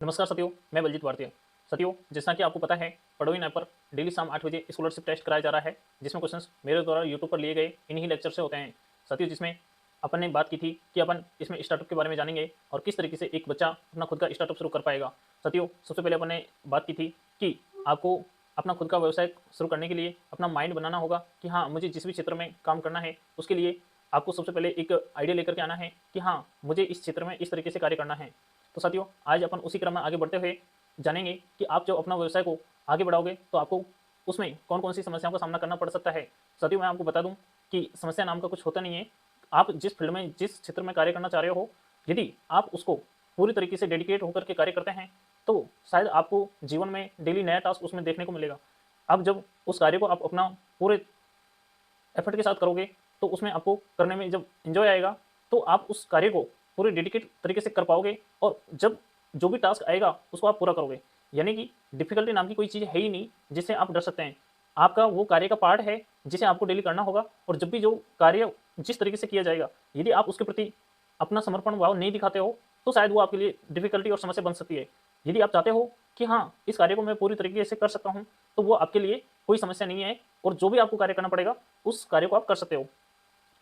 नमस्कार साथियों, मैं बलजीत भारतीय। साथियों, जैसा कि आपको पता है, पढ़ोइन ऐप पर डेली शाम 8 बजे स्कॉलरशिप टेस्ट कराया जा रहा है, जिसमें क्वेश्चंस मेरे द्वारा यूट्यूब पर लिए गए इन्हीं लेक्चर से होते हैं। साथियों, जिसमें अपन ने बात की थी कि अपन इसमें स्टार्टअप के बारे में जानेंगे और किस तरीके से एक बच्चा अपना खुद का स्टार्टअप शुरू कर पाएगा। साथियों, सबसे पहले अपन ने बात की थी कि आपको अपना खुद का व्यवसाय शुरू करने के लिए अपना माइंड बनाना होगा कि हाँ, मुझे जिस भी क्षेत्र में काम करना है, उसके लिए आपको सबसे पहले एक आइडिया लेकर के आना है कि हाँ, मुझे इस क्षेत्र में इस तरीके से कार्य करना है। तो साथियों, आज अपन उसी क्रम में आगे बढ़ते हुए जानेंगे कि आप जब अपना व्यवसाय को आगे बढ़ाओगे तो आपको उसमें कौन कौन सी समस्याओं का सामना करना पड़ सकता है। साथियों, मैं आपको बता दूं कि समस्या नाम का कुछ होता नहीं है। आप जिस फील्ड में, जिस क्षेत्र में कार्य करना चाह रहे हो, यदि आप उसको पूरी तरीके से डेडिकेट होकर के कार्य करते हैं तो शायद आपको जीवन में डेली नया टास्क उसमें देखने को मिलेगा। अब जब उस कार्य को आप अपना पूरे एफर्ट के साथ करोगे तो उसमें आपको करने में जब एंजॉय आएगा तो आप उस कार्य को पूरे डेडिकेट तरीके से कर पाओगे और जब जो भी टास्क आएगा उसको आप पूरा करोगे। यानी कि डिफिकल्टी नाम की कोई चीज़ है ही नहीं जिससे आप डर सकते हैं। आपका वो कार्य का पार्ट है जिसे आपको डेली करना होगा और जब भी जो कार्य जिस तरीके से किया जाएगा, यदि आप उसके प्रति अपना समर्पण भाव नहीं दिखाते हो तो शायद वो आपके लिए डिफिकल्टी और समस्या बन सकती है। यदि आप चाहते हो कि हाँ, इस कार्य को मैं पूरी तरीके से कर सकता हूँ, तो वो आपके लिए कोई समस्या नहीं है और जो भी आपको कार्य करना पड़ेगा उस कार्य को आप कर सकते हो।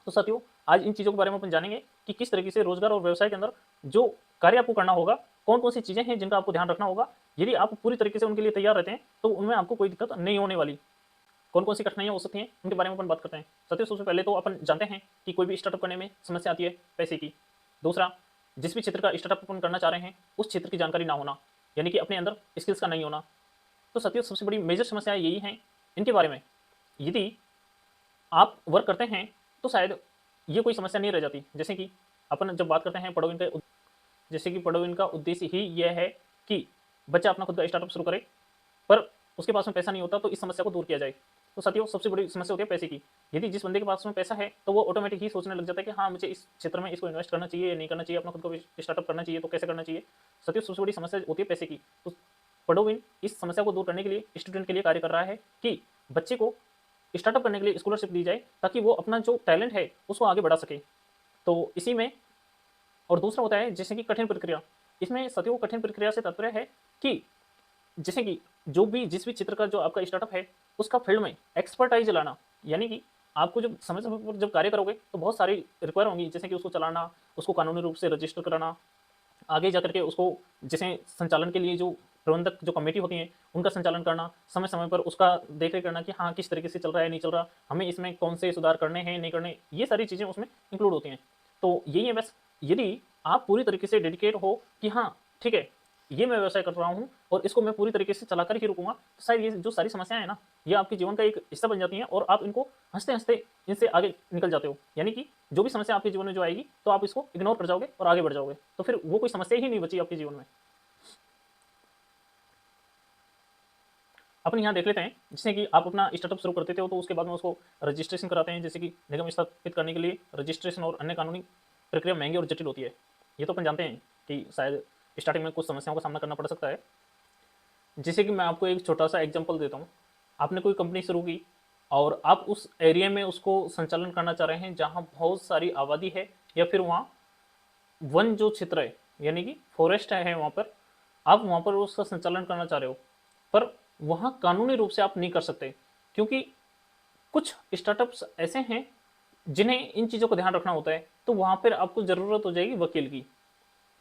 तो साथियों, आज इन चीज़ों के बारे में अपन जानेंगे कि किस तरीके से रोजगार और व्यवसाय के अंदर जो कार्य आपको करना होगा, कौन कौन सी चीज़ें हैं जिनका आपको ध्यान रखना होगा। यदि आप पूरी तरीके से उनके लिए तैयार रहते हैं तो उनमें आपको कोई दिक्कत नहीं होने वाली। कौन कौन सी कठिनाइयाँ हो सकती हैं उनके बारे में अपन बात करते हैं। साथियों, सबसे पहले तो अपन जानते हैं कि कोई भी स्टार्टअप करने में समस्या आती है पैसे की। दूसरा, जिस भी क्षेत्र का स्टार्टअप अपन करना चाह रहे हैं उस क्षेत्र की जानकारी ना होना, यानी कि अपने अंदर स्किल्स का नहीं होना। तो साथियों, सबसे बड़ी मेजर समस्याएं यही हैं इनके बारे में। यदि आप वर्क करते हैं तो शायद ये कोई समस्या नहीं रह जाती। जैसे कि अपन जब बात करते हैं पड़ोइन का, जैसे कि पड़ोइन का उद्देश्य ही यह है कि बच्चा अपना खुद का स्टार्टअप शुरू करे, पर उसके पास में पैसा नहीं होता तो इस समस्या को दूर किया जाए। तो साथियों, सबसे बड़ी समस्या होती है पैसे की। यदि जिस बंदे के पास में पैसा है तो वो ऑटोमेटिक ही सोचने लग जाता है कि हाँ, मुझे इस क्षेत्र में इसको इन्वेस्ट करना चाहिए या नहीं करना चाहिए, अपना खुद का स्टार्टअप करना चाहिए तो कैसे करना चाहिए। साथियों, सबसे बड़ी समस्या होती है पैसे की। तो पड़ोइन इस समस्या को दूर करने के लिए स्टूडेंट के लिए कार्य कर रहा है कि बच्चे को स्टार्टअप करने के लिए स्कॉलरशिप दी जाए ताकि वो अपना जो टैलेंट है उसको आगे बढ़ा सके। तो इसी में और दूसरा होता है जैसे कि कठिन प्रक्रिया। इसमें साथियों, कठिन प्रक्रिया से तात्पर्य है कि जैसे कि जो भी जिस भी क्षेत्र का जो आपका स्टार्टअप है उसका फील्ड में एक्सपर्टाइज लाना। यानी कि आपको जब समय समय पर जब कार्य करोगे तो बहुत सारी रिक्वायर होंगी, जैसे कि उसको चलाना, उसको कानूनी रूप से रजिस्टर कराना, आगे जाकर के उसको जैसे संचालन के लिए जो प्रबंधक जो कमेटी होती है उनका संचालन करना, समय समय पर उसका देख रेख करना कि हाँ, किस तरीके से चल रहा है नहीं चल रहा, हमें इसमें कौन से सुधार करने हैं नहीं करने, ये सारी चीज़ें उसमें इंक्लूड होती हैं। तो यही है बस। यदि आप पूरी तरीके से डेडिकेट हो कि हाँ, ठीक है, ये मैं व्यवसाय कर रहा हूँ और इसको मैं पूरी तरीके से चलाकर ही रुकूंगा, तो शायद ये जो सारी समस्याएं हैं ना, ये आपके जीवन का एक हिस्सा बन जाती हैं और आप इनको हंसते हंसते इनसे आगे निकल जाते हो। यानी कि जो भी समस्या आपके जीवन में जो आएगी तो आप इसको इग्नोर कर जाओगे और आगे बढ़ जाओगे, तो फिर वो कोई समस्या ही नहीं बची आपके जीवन में। अपन यहाँ देख लेते हैं, जैसे कि आप अपना स्टार्टअप शुरू करते थे तो उसके बाद में उसको रजिस्ट्रेशन कराते हैं। जैसे कि निगम स्थापित करने के लिए रजिस्ट्रेशन और अन्य कानूनी प्रक्रिया महंगी और जटिल होती है। ये तो अपन जानते हैं कि शायद स्टार्टिंग में कुछ समस्याओं का सामना करना पड़ सकता है। जैसे कि मैं आपको एक छोटा सा एग्जांपल देता हूँ। आपने कोई कंपनी शुरू की और आप उस एरिया में उसको संचालन करना चाह रहे हैं जहाँ बहुत सारी आबादी है या फिर वहाँ वन जो क्षेत्र है यानी कि फॉरेस्ट है वहाँ पर, आप वहाँ पर उसका संचालन करना चाह रहे हो, पर वहाँ कानूनी रूप से आप नहीं कर सकते क्योंकि कुछ स्टार्टअप्स ऐसे हैं जिन्हें इन चीज़ों का ध्यान रखना होता है, तो वहाँ पर आपको ज़रूरत हो जाएगी वकील की।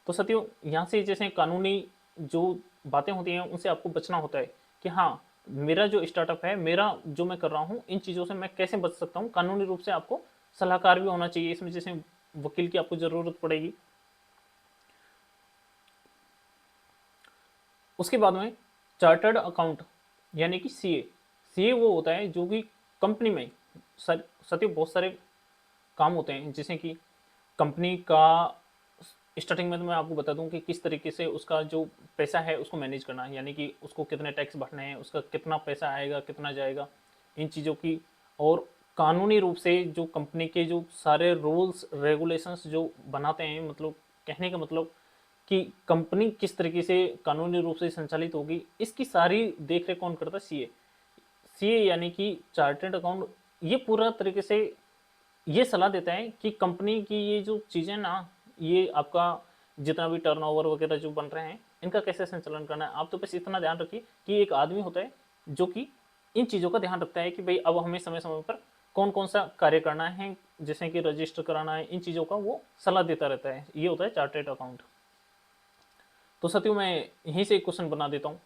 तो साथियों, यहाँ से जैसे कानूनी जो बातें होती हैं उनसे आपको बचना होता है कि हाँ, मेरा जो स्टार्टअप है, मेरा जो मैं कर रहा हूँ, इन चीज़ों से मैं कैसे बच सकता हूँ। कानूनी रूप से आपको सलाहकार भी होना चाहिए इसमें, जैसे वकील की आपको ज़रूरत पड़ेगी। उसके बाद में चार्टर्ड अकाउंट यानी कि सीए। सीए वो होता है जो कि कंपनी में साथियों बहुत सारे काम होते हैं, जैसे कि कंपनी का स्टार्टिंग में तो मैं आपको बता दूं कि किस तरीके से उसका जो पैसा है उसको मैनेज करना है, यानी कि उसको कितने टैक्स भरने हैं, उसका कितना पैसा आएगा कितना जाएगा, इन चीज़ों की। और कानूनी रूप से जो कंपनी के जो सारे रूल्स रेगुलेशंस जो बनाते हैं, मतलब कहने का मतलब कि कंपनी किस तरीके से कानूनी रूप से संचालित होगी, इसकी सारी देख रेख कौन करता है? सीए। सीए यानी कि चार्टेड अकाउंट, ये पूरा तरीके से ये सलाह देता है कि कंपनी की ये जो चीज़ें ना, ये आपका जितना भी टर्नओवर वगैरह जो बन रहे हैं इनका कैसे संचालन करना है। आप तो बस इतना ध्यान रखिए कि एक आदमी होता है जो कि इन चीज़ों का ध्यान रखता है कि भाई अब हमें समय समय पर कौन कौन सा कार्य करना है, जैसे कि रजिस्टर कराना है, इन चीज़ों का वो सलाह देता रहता है। ये होता है चार्टर्ड अकाउंट। तो साथियों मैं यहीं से एक क्वेश्चन बना देता हूँ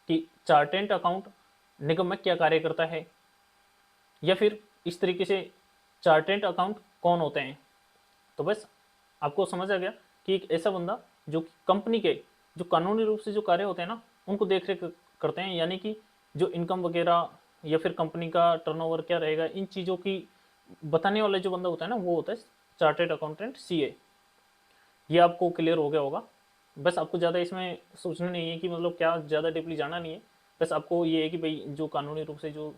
कि चार्टर्ड अकाउंट निगम में क्या कार्य करता है, या फिर इस तरीके से चार्टर्ड अकाउंट कौन होते हैं। तो बस आपको समझ आ गया कि एक ऐसा बंदा जो कंपनी के जो कानूनी रूप से जो कार्य होते हैं ना उनको देख रेख करते हैं, यानी कि जो इनकम वगैरह या फिर कंपनी का टर्नओवर क्या रहेगा, इन चीज़ों की बताने वाला जो बंदा होता है ना वो होता है चार्टर्ड अकाउंटेंट, सीए। ये आपको क्लियर हो गया होगा। बस आपको ज़्यादा इसमें सोचना नहीं है कि मतलब क्या ज़्यादा डीपली जाना नहीं है। बस आपको ये है कि भाई जो कानूनी रूप से जो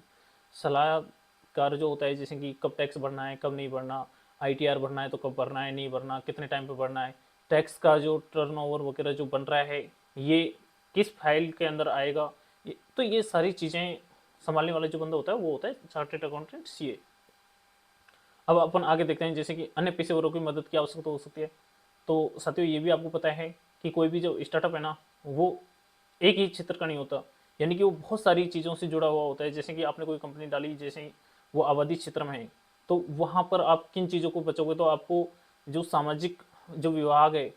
सलाहकार जो होता है, जैसे कि कब टैक्स भरना है कब नहीं भरना, आईटीआर भरना है तो कब भरना है नहीं भरना, कितने टाइम पे भरना है, टैक्स का जो टर्नओवर वगैरह जो बन रहा है ये किस फाइल के अंदर आएगा, तो ये सारी चीज़ें संभालने वाला जो बंदा होता है वो होता है चार्टर्ड अकाउंटेंट, सीए। अब अपन आगे देखते हैं जैसे कि अन्य पेशेवरों की मदद की आवश्यकता हो सकती है। तो साथियों ये भी आपको पता है कि कोई भी जो स्टार्टअप है ना वो एक ही क्षेत्र का नहीं होता, यानी कि वो बहुत सारी चीज़ों से जुड़ा हुआ होता है। जैसे कि आपने कोई कंपनी डाली, जैसे वो आबादी क्षेत्र में है, तो वहाँ पर आप किन चीज़ों को बचोगे, तो आपको जो सामाजिक जो विभाग है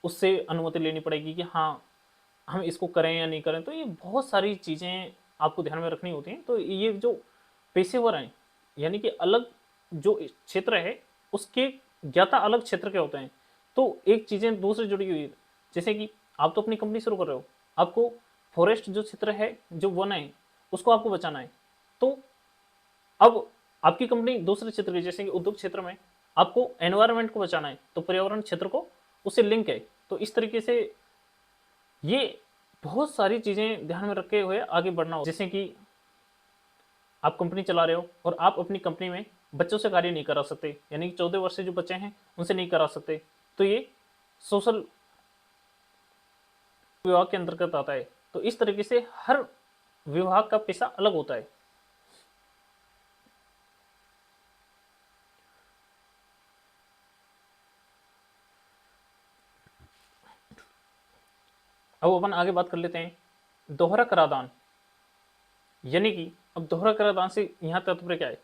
उससे अनुमति लेनी पड़ेगी कि हाँ हम इसको करें या नहीं करें। तो ये बहुत सारी चीज़ें आपको ध्यान में रखनी होती हैं। तो ये जो पेशेवर हैं, यानी कि अलग जो क्षेत्र है उसके ज्ञाता अलग क्षेत्र के होते हैं, तो एक चीज़ें दूसरे जुड़ी हुई है। जैसे कि आप तो अपनी कंपनी शुरू कर रहे हो, आपको फॉरेस्ट जो क्षेत्र है जो वन है उसको आपको बचाना है। तो अब आपकी कंपनी दूसरे क्षेत्र की, जैसे कि उद्योग क्षेत्र में आपको एनवायरनमेंट को बचाना है, तो पर्यावरण क्षेत्र को उससे लिंक है। तो इस तरीके से ये बहुत सारी चीज़ें ध्यान में रखे हुए आगे बढ़ना हो। जैसे कि आप कंपनी चला रहे हो और आप अपनी कंपनी में बच्चों से कार्य नहीं करा सकते, यानी कि 14 वर्ष से जो बच्चे हैं उनसे नहीं करा सकते, तो ये सोशल विभाग के अंतर्गत आता है। तो इस तरीके से हर विभाग का पेशा अलग होता है। अब अपन आगे बात कर लेते हैं दोहरा कराधान, यानी कि अब दोहरा कराधान से यहाँ तात्पर्य क्या है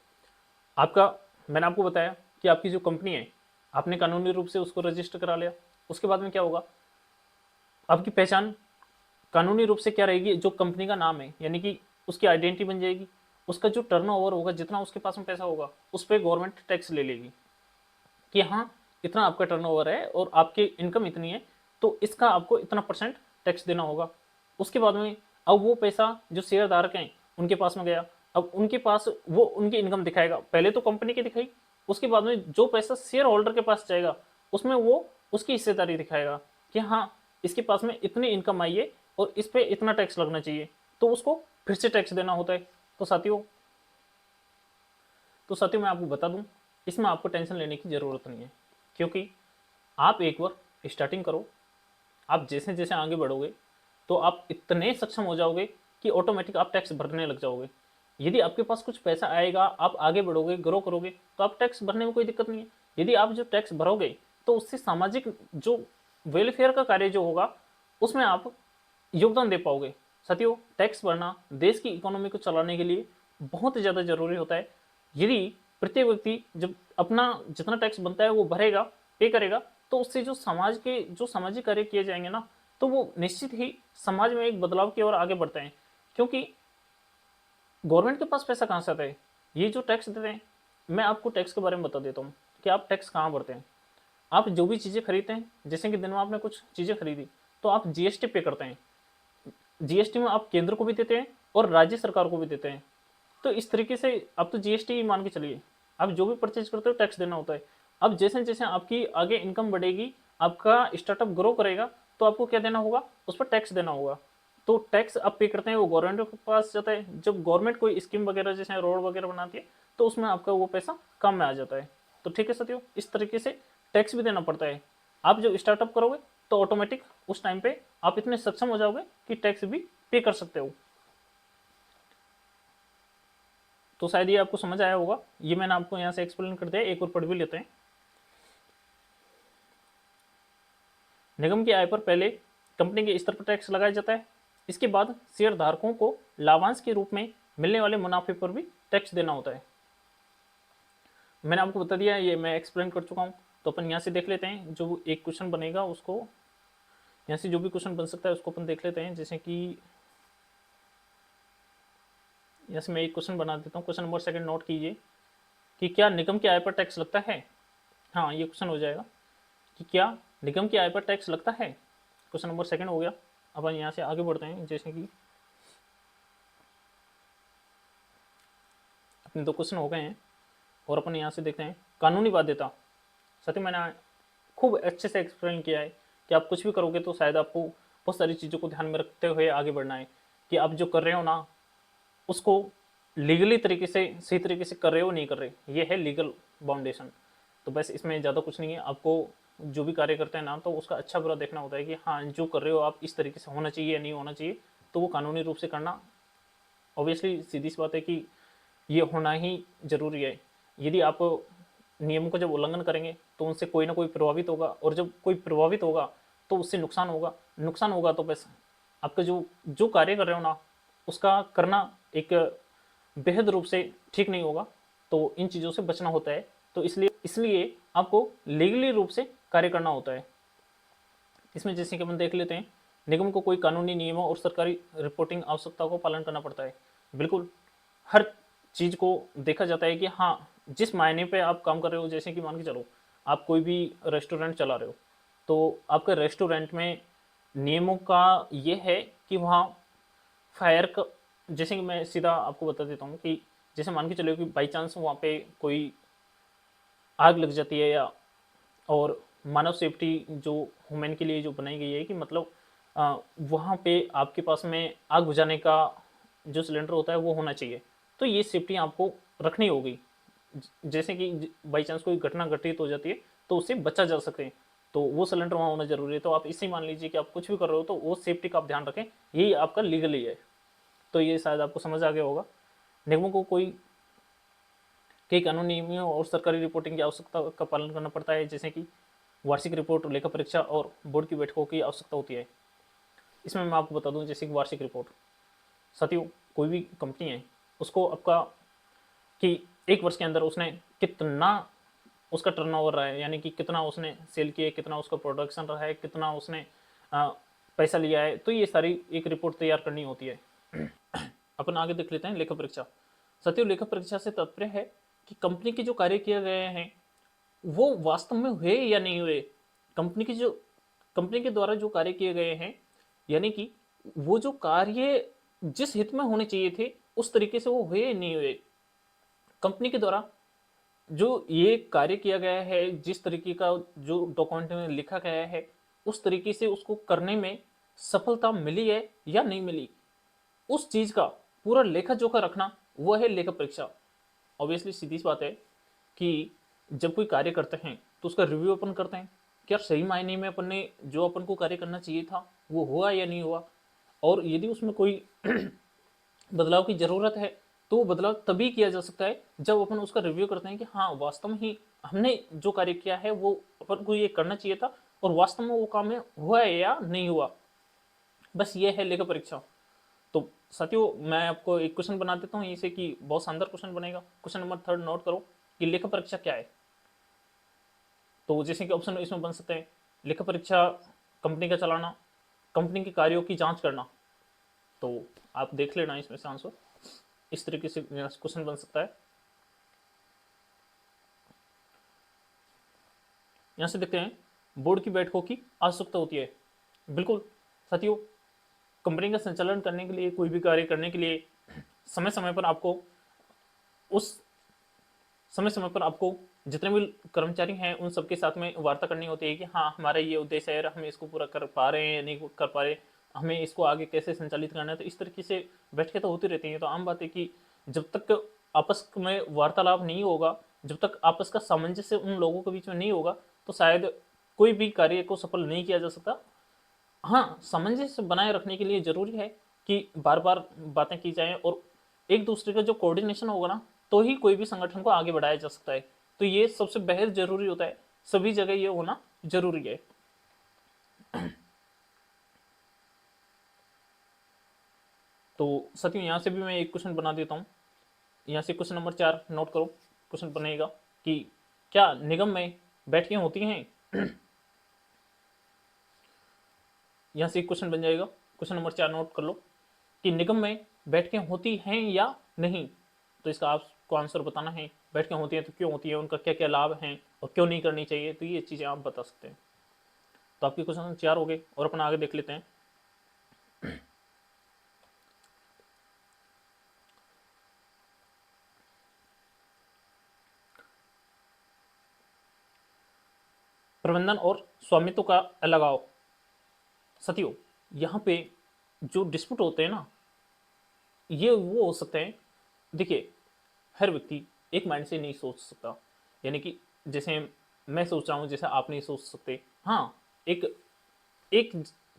आपका। मैंने आपको बताया कि आपकी जो कंपनी है आपने कानूनी रूप से उसको रजिस्टर करा लिया, उसके बाद में क्या होगा, आपकी पहचान कानूनी रूप से क्या रहेगी, जो कंपनी का नाम है यानी कि उसकी आइडेंटिटी बन जाएगी। उसका जो टर्नओवर होगा, जितना उसके पास में पैसा होगा उस पर गवर्नमेंट टैक्स ले लेगी कि हाँ इतना आपका टर्नओवर है और आपकी इनकम इतनी है, तो इसका आपको इतना परसेंट टैक्स देना होगा। उसके बाद में अब वो पैसा जो शेयर धारक हैं उनके पास में गया, अब उनके पास वो उनकी इनकम दिखाएगा, पहले तो कंपनी की दिखाई, उसके बाद में जो पैसा शेयर होल्डर के पास जाएगा उसमें वो उसकी हिस्सेदारी दिखाएगा कि हाँ इसके पास में इतनी इनकम आई है और इस पर इतना टैक्स लगना चाहिए, तो उसको फिर से टैक्स देना होता है। तो साथियों मैं आपको बता दूं, इसमें आपको टेंशन लेने की ज़रूरत नहीं है, क्योंकि आप एक बार स्टार्टिंग करो, आप जैसे जैसे आगे बढ़ोगे तो आप इतने सक्षम हो जाओगे कि ऑटोमेटिक आप टैक्स भरने लग जाओगे। यदि आपके पास कुछ पैसा आएगा, आप आगे बढ़ोगे, ग्रो करोगे, तो आप टैक्स भरने में कोई दिक्कत नहीं है। यदि आप जो टैक्स भरोगे तो उससे सामाजिक जो वेलफेयर का कार्य जो होगा उसमें आप योगदान दे पाओगे। साथियों टैक्स भरना देश की इकोनॉमी को चलाने के लिए बहुत ज़्यादा जरूरी होता है। यदि प्रत्येक व्यक्ति जब अपना जितना टैक्स बनता है वो भरेगा, पे करेगा, तो उससे जो समाज के जो सामाजिक कार्य किए जाएंगे ना, तो वो निश्चित ही समाज में एक बदलाव की ओर आगे बढ़ते हैं। क्योंकि गवर्नमेंट के पास पैसा कहाँ से आता है, ये जो टैक्स देते हैं। मैं आपको टैक्स के बारे में बता देता हूँ कि आप टैक्स कहाँ भरते हैं। आप जो भी चीज़ें खरीदते हैं, जैसे कि दिन में आपने कुछ चीज़ें खरीदी तो आप जीएसटी पे करते हैं। जीएसटी में आप केंद्र को भी देते हैं और राज्य सरकार को भी देते हैं। तो इस तरीके से आप तो जीएसटी मान के चलिए, आप जो भी परचेज करते हो टैक्स देना होता है। अब जैसे जैसे आपकी आगे इनकम बढ़ेगी, आपका स्टार्टअप ग्रो करेगा, तो आपको क्या देना होगा, उस पर टैक्स देना होगा। तो टैक्स आप पे करते हैं, वो गवर्नमेंट के पास जाता है। जब गवर्नमेंट कोई स्कीम वगैरह जैसे रोड वगैरह बनाती है तो उसमें आपका वो पैसा काम में आ जाता है। तो ठीक है साथियों, इस तरीके से टैक्स भी देना पड़ता है। आप जब स्टार्टअप करोगे तो ऑटोमेटिक उस टाइम पे आप इतने सक्षम हो जाओगे कि टैक्स भी पे कर सकते हो। तो शायद ये आपको समझ आया होगा, ये मैंने आपको यहाँ से एक्सप्लेन कर दिया। एक और पढ़ भी लेते हैं। निगम की आय पर पहले कंपनी के स्तर पर टैक्स लगाया जाता है। इसके बाद शेयर धारकों को लाभांश के रूप में मिलने वाले मुनाफे पर भी टैक्स देना होता है। मैंने आपको बता दिया, ये मैं एक्सप्लेन कर चुका हूँ। तो अपन यहाँ से देख लेते हैं, जो एक क्वेश्चन बनेगा उसको, यहाँ से जो भी क्वेश्चन बन सकता है उसको अपन देख लेते हैं। जैसे कि यहाँ से मैं एक क्वेश्चन बना देता हूँ। क्वेश्चन नंबर 2 नोट कीजिए कि क्या निगम की आय पर टैक्स लगता है। हाँ, ये क्वेश्चन हो जाएगा कि क्या निगम की आय पर टैक्स लगता है। क्वेश्चन नंबर 2 हो गया। अपन यहाँ से आगे बढ़ते हैं। जैसे कि अपने 2 क्वेश्चन हो गए हैं और अपन यहाँ से देखते हैं कानूनी बाध्यता। साथ ही मैंने खूब अच्छे से एक्सप्लेन किया है कि आप कुछ भी करोगे तो शायद आपको बहुत सारी चीज़ों को ध्यान में रखते हुए आगे बढ़ना है कि आप जो कर रहे हो ना उसको लीगली तरीके से, सही तरीके से कर रहे हो नहीं कर रहे, ये है लीगल बाउंडेशन। तो बस इसमें ज़्यादा कुछ नहीं है। आपको जो भी कार्य करते हैं ना तो उसका अच्छा बुरा देखना होता है कि हाँ, जो कर रहे हो आप इस तरीके से होना चाहिए या नहीं होना चाहिए, तो वो कानूनी रूप से करना ऑब्वियसली सीधी सी बात है कि ये होना ही जरूरी है। यदि आप नियमों का जब उल्लंघन करेंगे तो उनसे कोई ना कोई प्रभावित होगा, और जब कोई प्रभावित होगा तो उससे नुकसान होगा तो बस आपका जो जो कार्य कर रहे हो ना उसका करना एक बेहद रूप से ठीक नहीं होगा। तो इन चीज़ों से बचना होता है। तो इसलिए आपको लीगली रूप से कार्य करना होता है। इसमें जैसे कि अपन देख लेते हैं, निगम को कोई कानूनी नियमों और सरकारी रिपोर्टिंग आवश्यकताओं को पालन करना पड़ता है। बिल्कुल हर चीज़ को देखा जाता है कि हाँ, जिस मायने पे आप काम कर रहे हो, जैसे कि मान के चलो आप कोई भी रेस्टोरेंट चला रहे हो, तो आपके रेस्टोरेंट में नियमों का ये है कि वहाँ फायर का, जैसे कि मैं सीधा आपको बता देता हूँ कि जैसे मान के चलो कि बाई चांस वहाँ पे कोई आग लग जाती है, या और मानव सेफ्टी जो ह्यूमन के लिए जो बनाई गई है कि मतलब वहाँ पे आपके पास में आग बुझाने का जो सिलेंडर होता है वो होना चाहिए। तो ये सेफ्टी आपको रखनी होगी। जैसे कि बाई चांस कोई घटना घटित हो जाती है तो उससे बचा जा सके, तो वो सिलेंडर वहाँ होना जरूरी है। तो आप इसे मान लीजिए कि आप कुछ भी कर रहे हो तो वो सेफ्टी का आप ध्यान रखें, यही आपका लीगली है। तो ये शायद आपको समझ आ गया होगा। निगमों को कई कानूनी नियमों और सरकारी रिपोर्टिंग की आवश्यकता का पालन करना पड़ता है, जैसे कि वार्षिक रिपोर्ट, लेखा परीक्षा और बोर्ड की बैठकों की आवश्यकता होती है। इसमें मैं आपको बता दूं, जैसे कि वार्षिक रिपोर्ट, साथियों कोई भी कंपनी है उसको आपका कि एक वर्ष के अंदर उसने कितना उसका टर्नओवर रहा है, यानी कि कितना उसने सेल किया है, कितना उसका प्रोडक्शन रहा है, कितना उसने पैसा लिया है, तो ये सारी एक रिपोर्ट तैयार करनी होती है। अपन आगे देख लेते हैं लेखा परीक्षा। साथियों लेखा परीक्षा से तात्पर्य है कि कंपनी के जो कार्य किए गए हैं वो वास्तव में हुए या नहीं हुए। कंपनी के द्वारा जो कार्य किए गए हैं, यानी कि वो जो कार्य जिस हित में होने चाहिए थे उस तरीके से वो हुए या नहीं हुए। कंपनी के द्वारा जो ये कार्य किया गया है, जिस तरीके का जो डॉक्यूमेंट में लिखा गया है उस तरीके से उसको करने में सफलता मिली है या नहीं मिली, उस चीज का पूरा लेखा जोखा रखना वो है लेखा परीक्षा। ऑब्वियसली सीधी सी बात है कि जब कोई कार्य करते हैं तो उसका रिव्यू अपन करते हैं, क्या सही मायने में अपन ने जो अपन को कार्य करना चाहिए था वो हुआ या नहीं हुआ। और यदि उसमें कोई बदलाव की जरूरत है तो वो बदलाव तभी किया जा सकता है जब अपन उसका रिव्यू करते हैं कि हाँ, वास्तव में ही हमने जो कार्य किया है वो अपन को ये करना चाहिए था और वास्तव में वो काम में हुआ है या नहीं हुआ। बस ये है लेखा परीक्षा। तो साथियों मैं आपको एक क्वेश्चन बना देता हूँ इसे, कि बहुत शानदार क्वेश्चन बनेगा। क्वेश्चन नंबर 3 नोट करो कि लेखा परीक्षा क्या है। तो जैसे कि ऑप्शन इसमें बन सकते हैं, लेखा परीक्षा कंपनी का चलाना, कंपनी के कार्यों की जांच करना। तो आप देख लेना इसमें से आंसर, इस तरीके से क्वेश्चन बन सकता है। यहां से देखते हैं, बोर्ड की बैठकों की आवश्यकता होती है। बिल्कुल साथियों, कंपनी का संचालन करने के लिए, कोई भी कार्य करने के लिए समय समय पर आपको जितने भी कर्मचारी हैं उन सबके साथ में वार्ता करनी होती है कि हाँ, हमारा ये उद्देश्य है, हम इसको पूरा कर पा रहे हैं या नहीं कर पा रहे, हमें इसको आगे कैसे संचालित करना है। तो इस तरीके से बैठकें तो होती रहती हैं। तो आम बात है कि जब तक आपस में वार्तालाप नहीं होगा, जब तक आपस का सामंजस्य उन लोगों के बीच में नहीं होगा, तो शायद कोई भी कार्य को सफल नहीं किया जा सकता। हाँ, सामंजस्य बनाए रखने के लिए जरूरी है कि बार बार बातें की जाएं और एक दूसरे का जो कोऑर्डिनेशन होगा ना, तो ही कोई भी संगठन को आगे बढ़ाया जा सकता है। तो ये सबसे बेहद जरूरी होता है, सभी जगह ये होना जरूरी है। तो साथियों यहाँ से भी मैं एक क्वेश्चन बना देता हूँ। यहाँ से क्वेश्चन नंबर 4 नोट करो। क्वेश्चन बनेगा कि क्या निगम में बैठकें होती हैं? यहाँ से एक क्वेश्चन बन जाएगा, क्वेश्चन नंबर 4 नोट कर लो कि निगम में बैठकें होती हैं या नहीं। तो इसका आपको आंसर बताना है। बैठकें होती हैं तो क्यों होती है, उनका क्या क्या लाभ हैं और क्यों नहीं करनी चाहिए, तो ये चीज़ें आप बता सकते हैं। तो आपके क्वेश्चन 4 हो गए और अपना आगे देख लेते हैं। प्रबंधन और स्वामित्व का अलगाव। साथियों यहाँ पे जो डिस्प्यूट होते हैं ना, ये वो हो सकते हैं। देखिए हर व्यक्ति एक माइंड से नहीं सोच सकता, यानी कि जैसे मैं सोच रहा हूँ जैसे आप नहीं सोच सकते। हाँ, एक एक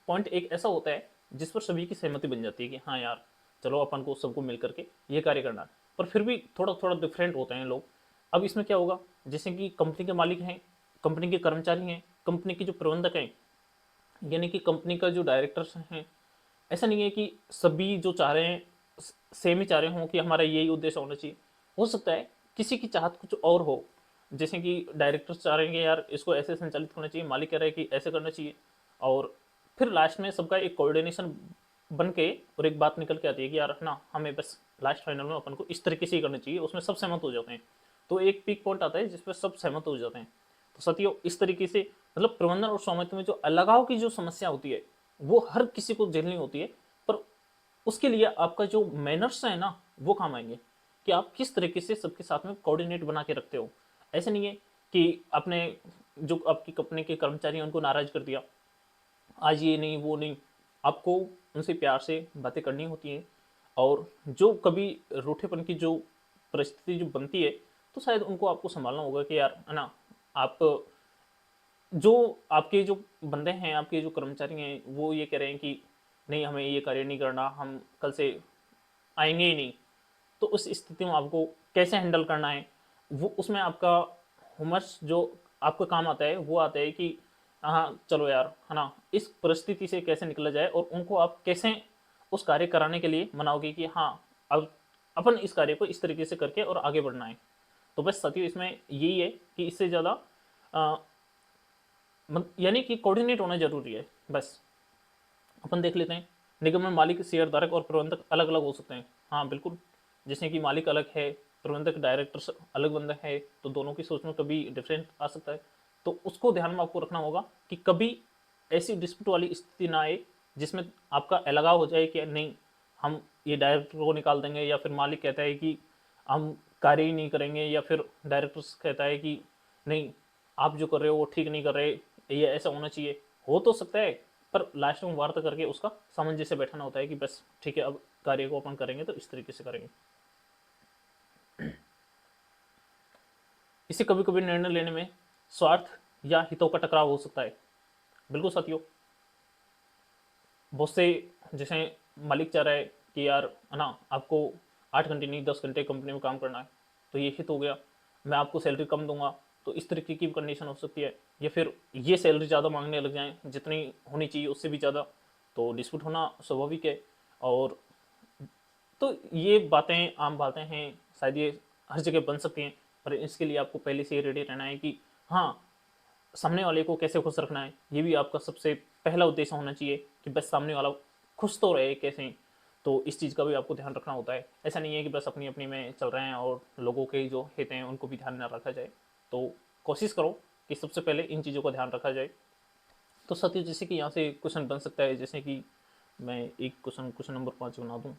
पॉइंट एक ऐसा होता है जिस पर सभी की सहमति बन जाती है कि हाँ यार चलो अपन को सबको मिल करके ये कार्य करना है, पर फिर भी थोड़ा थोड़ा डिफरेंट होते हैं लोग। अब इसमें क्या होगा, जैसे कि कंपनी के मालिक हैं, कंपनी के कर्मचारी हैं, कंपनी के जो प्रबंधक हैं, यानी कि कंपनी का जो डायरेक्टर्स हैं, ऐसा नहीं है कि सभी जो चाह रहे हैं सेम ही चाह रहे हों कि हमारा यही उद्देश्य होना चाहिए। हो सकता है किसी की चाहत कुछ और हो, जैसे कि डायरेक्टर्स चाह रहे हैं कि यार इसको ऐसे संचालित करना चाहिए, मालिक कह रहा है कि ऐसे करना चाहिए, और फिर लास्ट में सबका एक कोऑर्डिनेशन बन के और एक बात निकल के आती है कि यार ना हमें बस लास्ट फाइनल में अपन को इस तरीके से ही करना चाहिए, उसमें सब सहमत हो जाते हैं। तो एक पीक पॉइंट आता है जिसपे सब सहमत हो जाते हैं। तो साथियों इस तरीके से मतलब प्रबंधन और स्वामित्व में जो अलगाव की जो समस्या होती है वो हर किसी को झेलनी होती है, पर उसके लिए आपका जो मैनर्स है ना वो काम आएंगे कि आप किस तरीके से सबके साथ में कोऑर्डिनेट बना के रखते हो। ऐसे नहीं है कि आपने जो आपकी कंपनी के कर्मचारी हैं उनको नाराज कर दिया, आज ये नहीं वो नहीं, आपको उनसे प्यार से बातें करनी होती हैं। और जो कभी रूठेपन की जो परिस्थिति जो बनती है तो शायद उनको आपको संभालना होगा कि यार है ना, आप जो आपके जो बंदे हैं, आपके जो कर्मचारी हैं, वो ये कह रहे हैं कि नहीं हमें ये कार्य नहीं करना, हम कल से आएंगे ही नहीं। तो उस स्थिति में आपको कैसे हैंडल करना है, वो उसमें आपका हुमस जो आपका काम आता है वो आता है कि हाँ चलो यार है ना, इस परिस्थिति से कैसे निकला जाए और उनको आप कैसे उस कार्य कराने के लिए मनाओगे कि हाँ अब अपन इस कार्य को इस तरीके से करके और आगे बढ़ना है। तो बस साथियों इसमें यही है कि इससे ज़्यादा यानी कि कोऑर्डिनेट होना जरूरी है। बस अपन देख लेते हैं, निगम में मालिक शेयरधारक और प्रबंधक अलग अलग हो सकते हैं। हाँ बिल्कुल, जैसे कि मालिक अलग है, प्रबंधक डायरेक्टर्स अलग बंदा है, तो दोनों की सोच में कभी डिफरेंट आ सकता है। तो उसको ध्यान में आपको रखना होगा कि कभी ऐसी डिस्प्यूट वाली स्थिति ना आए जिसमें आपका अलगाव हो जाए कि नहीं हम ये डायरेक्टर को निकाल देंगे, या फिर मालिक कहता है कि हम कार्य ही नहीं करेंगे, या फिर डायरेक्टर्स कहता है कि नहीं आप जो कर रहे हो वो ठीक नहीं कर रहे, ये ऐसा होना चाहिए। हो तो सकता है, पर लास्ट में वार्ता करके उसका सामंजस्य बैठाना होता है कि बस ठीक है अब कार्य को अपन करेंगे तो इस तरीके से करेंगे। इसे कभी कभी निर्णय लेने में स्वार्थ या हितों का टकराव हो सकता है। बिल्कुल साथियों, बहुत से जैसे मालिक चाह रहा है कि यार है ना आपको 8 घंटे नहीं 10 घंटे कंपनी में काम करना है, तो ये हित हो गया, मैं आपको सैलरी कम दूंगा, तो इस तरीके की कंडीशन हो सकती है। या फिर ये सैलरी ज़्यादा मांगने लग जाए, जितनी होनी चाहिए उससे भी ज़्यादा, तो डिस्प्यूट होना स्वाभाविक है। और तो ये बातें आम बातें हैं, शायद ये हर जगह बन सकती हैं, पर इसके लिए आपको पहले से ही रेडी रहना है कि हाँ सामने वाले को कैसे खुश रखना है, ये भी आपका सबसे पहला उद्देश्य होना चाहिए कि बस सामने वाला खुश तो रहे कैसे। तो इस चीज़ का भी आपको ध्यान रखना होता है। ऐसा नहीं है कि बस अपनी अपनी में चल रहे हैं और लोगों के जो हित हैं उनको भी ध्यान में रखा जाए। तो कोशिश करो कि सबसे पहले इन चीज़ों का ध्यान रखा जाए। तो सत्य जैसे कि यहाँ से क्वेश्चन बन सकता है, जैसे कि मैं एक क्वेश्चन नंबर 5 बना दूँ।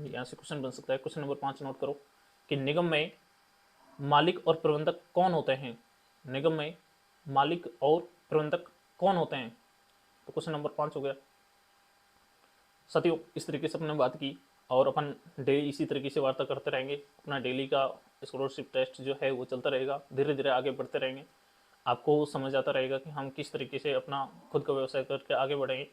यहाँ से क्वेश्चन बन सकता है, क्वेश्चन नंबर 5 नोट करो कि निगम में मालिक और प्रबंधक कौन होते हैं। निगम में मालिक और प्रबंधक कौन होते हैं, तो क्वेश्चन नंबर 5 हो गया। साथियों इस तरीके से अपने बात की और अपन डेली इसी तरीके से वार्ता करते रहेंगे। अपना डेली का स्कॉलरशिप टेस्ट जो है वो चलता रहेगा, धीरे धीरे आगे बढ़ते रहेंगे। आपको समझ आता रहेगा कि हम किस तरीके से अपना खुद का व्यवसाय करके आगे बढ़ेंगे।